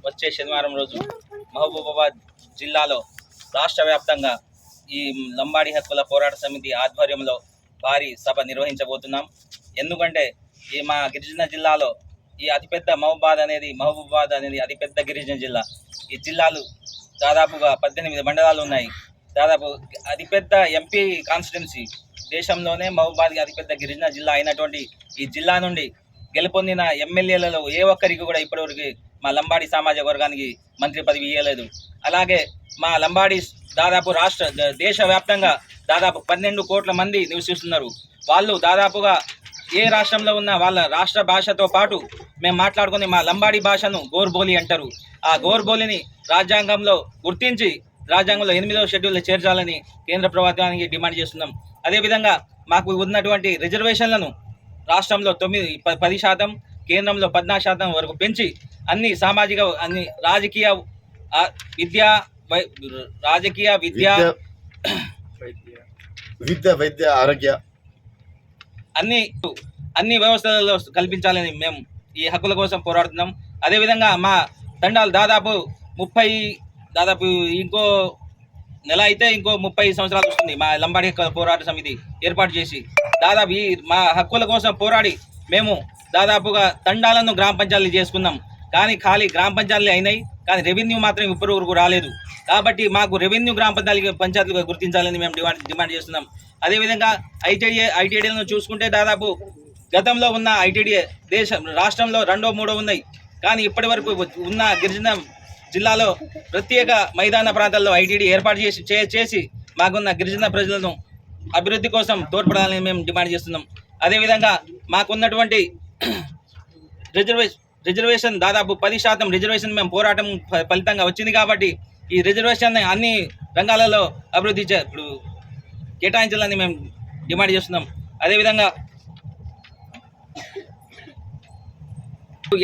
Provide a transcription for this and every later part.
వచ్చే శనివారం రోజు మహబూబాబాద్ జిల్లాలో రాష్ట్ర వ్యాప్తంగా ఈ లంబాడి హక్కుల పోరాట సమితి ఆధ్వర్యంలో భారీ సభ నిర్వహించబోతున్నాం. ఎందుకంటే ఈ మా గిరిజన జిల్లాలో ఈ మహబూబాబాద్ అనేది అతిపెద్ద గిరిజన జిల్లా. ఈ జిల్లాలు దాదాపుగా 18 మండలాలు ఉన్నాయి. దాదాపు అతిపెద్ద ఎంపీ కాన్స్టిట్యున్సీ దేశంలోనే మహబూబాబాద్ అతిపెద్ద గిరిజన జిల్లా అయినటువంటి ఈ జిల్లా నుండి గెలుపొందిన ఎమ్మెల్యేలలో ఏ ఒక్కరికి కూడా ఇప్పటివరకు మా లంబాడి సామాజిక వర్గానికి మంత్రి పదవి ఇవ్వలేదు. అలాగే మా లంబాడి దాదాపు దేశవ్యాప్తంగా దాదాపు 12 కోట్ల మంది నివసిస్తున్నారు. వాళ్ళు దాదాపుగా ఏ రాష్ట్రంలో ఉన్న వాళ్ళ రాష్ట్ర భాషతో పాటు మేము మాట్లాడుకుని మా లంబాడి భాషను గోర్బోలి అంటారు. ఆ గోర్బోలిని రాజ్యాంగంలో గుర్తించి రాజ్యాంగంలో 8వ షెడ్యూల్లో చేర్చాలని కేంద్ర ప్రభుత్వానికి డిమాండ్ చేస్తున్నాం. అదేవిధంగా మాకు ఉన్నటువంటి రిజర్వేషన్లను రాష్ట్రంలో 10%, కేంద్రంలో 14% వరకు పెంచి అన్ని సామాజిక, అన్ని రాజకీయ, విద్య, వైద్య, ఆరోగ్య అన్ని వ్యవస్థలలో కల్పించాలని మేము ఈ హక్కుల కోసం పోరాడుతున్నాం. అదేవిధంగా మా తండాలు దాదాపు ఇంకో నెల అయితే ఇంకో 30 సంవత్సరాలు వస్తుంది మా లంబాడి హక్కుల పోరాట సమితి ఏర్పాటు చేసి. దాదాపు ఈ మా హక్కుల కోసం పోరాడి మేము దాదాపుగా తండాలను గ్రామ పంచాయతీలు చేసుకున్నాం. కానీ ఖాళీ గ్రామ పంచాయతీలు అయినాయి, కానీ రెవెన్యూ మాత్రం ఇప్పటివరకు రాలేదు. కాబట్టి మాకు రెవెన్యూ గ్రామ పంచాయతీలుగా గుర్తించాలని మేము డిమాండ్ చేస్తున్నాం. అదేవిధంగా ఐటీడీలను చూసుకుంటే దాదాపు గతంలో ఉన్న ఐటీడీఏ రాష్ట్రంలో 2వ 3వ ఉన్నాయి. కానీ ఇప్పటి వరకు ఉన్న గిరిజన జిల్లాలో ప్రత్యేక మైదాన ప్రాంతాల్లో ఐటీడీ ఏర్పాటు చేసి మాకున్న గిరిజన ప్రజలను అభివృద్ధి కోసం తోడ్పడాలని మేము డిమాండ్ చేస్తున్నాం. అదేవిధంగా మాకున్నటువంటి రిజర్వేషన్ దాదాపు 10% రిజర్వేషన్ మేము పోరాటం ఫలితంగా వచ్చింది. కాబట్టి ఈ రిజర్వేషన్ అన్ని రంగాలలో అభివృద్ధి కేటాయించాలని మేము డిమాండ్ చేస్తున్నాం. అదేవిధంగా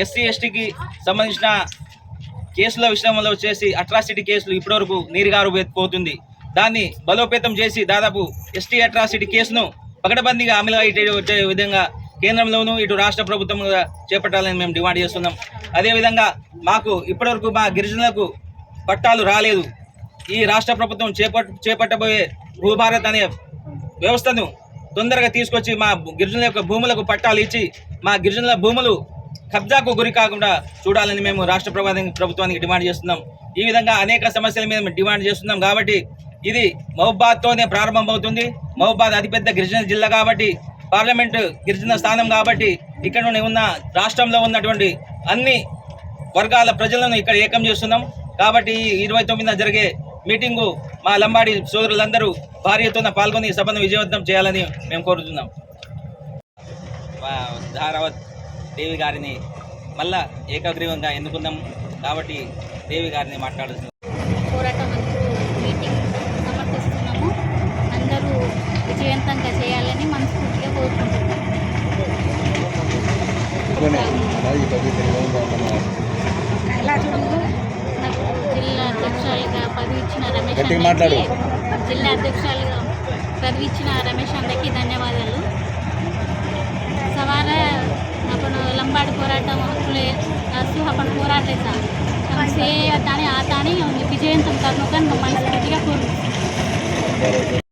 ఎస్సీ ఎస్టీకి సంబంధించిన కేసుల విషయంలో వచ్చేసి అట్రాసిటీ కేసులు ఇప్పటివరకు నీరుగారిపోతుంది. దాన్ని బలోపేతం చేసి దాదాపు ఎస్టీ అట్రాసిటీ కేసును పకడ్బందీగా అమలు అయ్యే విధంగా కేంద్రంలోనూ ఇటు రాష్ట్ర ప్రభుత్వం చేపట్టాలని మేము డిమాండ్ చేస్తున్నాం. అదేవిధంగా మాకు ఇప్పటివరకు మా గిరిజనులకు పట్టాలు రాలేదు. ఈ రాష్ట్ర ప్రభుత్వం చేపట్టబోయే భూభారత్ అనే వ్యవస్థను తొందరగా తీసుకొచ్చి మా గిరిజనుల యొక్క భూములకు పట్టాలు ఇచ్చి మా గిరిజనుల భూములు కబ్జాకు గురి కాకుండా చూడాలని మేము రాష్ట్ర ప్రభుత్వానికి డిమాండ్ చేస్తున్నాం. ఈ విధంగా అనేక సమస్యల మీద మేము డిమాండ్ చేస్తున్నాం. కాబట్టి ఇది మహబూబాబాద్తోనే ప్రారంభమవుతుంది. మహబూబాబాద్ అతిపెద్ద గిరిజన జిల్లా కాబట్టి, పార్లమెంటు గిరిజన స్థానం కాబట్టి ఇక్కడ ఉన్న రాష్ట్రంలో ఉన్నటువంటి అన్ని వర్గాల ప్రజలను ఇక్కడ ఏకం చేస్తున్నాం. కాబట్టి 29న జరిగే మీటింగు మా లంబాడి సోదరులందరూ భారీ ఎత్తున పాల్గొని సభను విజయవంతం చేయాలని మేము కోరుతున్నాం. ధారావత్ దేవి గారిని మళ్ళా ఏకగ్రీవంగా ఎన్నుకున్నాం. కాబట్టి దేవి గారిని మాట్లాడుతున్నాం. పోరాటం మీటింగ్ సమర్థిస్తున్నాము. అందరూ విజయవంతంగా చేయాలని మనస్ఫూర్తిగా కోరుకుంటున్నాము. నాకు జిల్లా అధ్యక్షులుగా పదవి ఇచ్చిన రమేష్ అన్నకి ధన్యవాదాలు. सवार अपन लंबाड़ी पोराटम अपन पोराटे से आता विजयवंతం करने का मनस्फूर्तिగా కోరుకుంటున్నాను.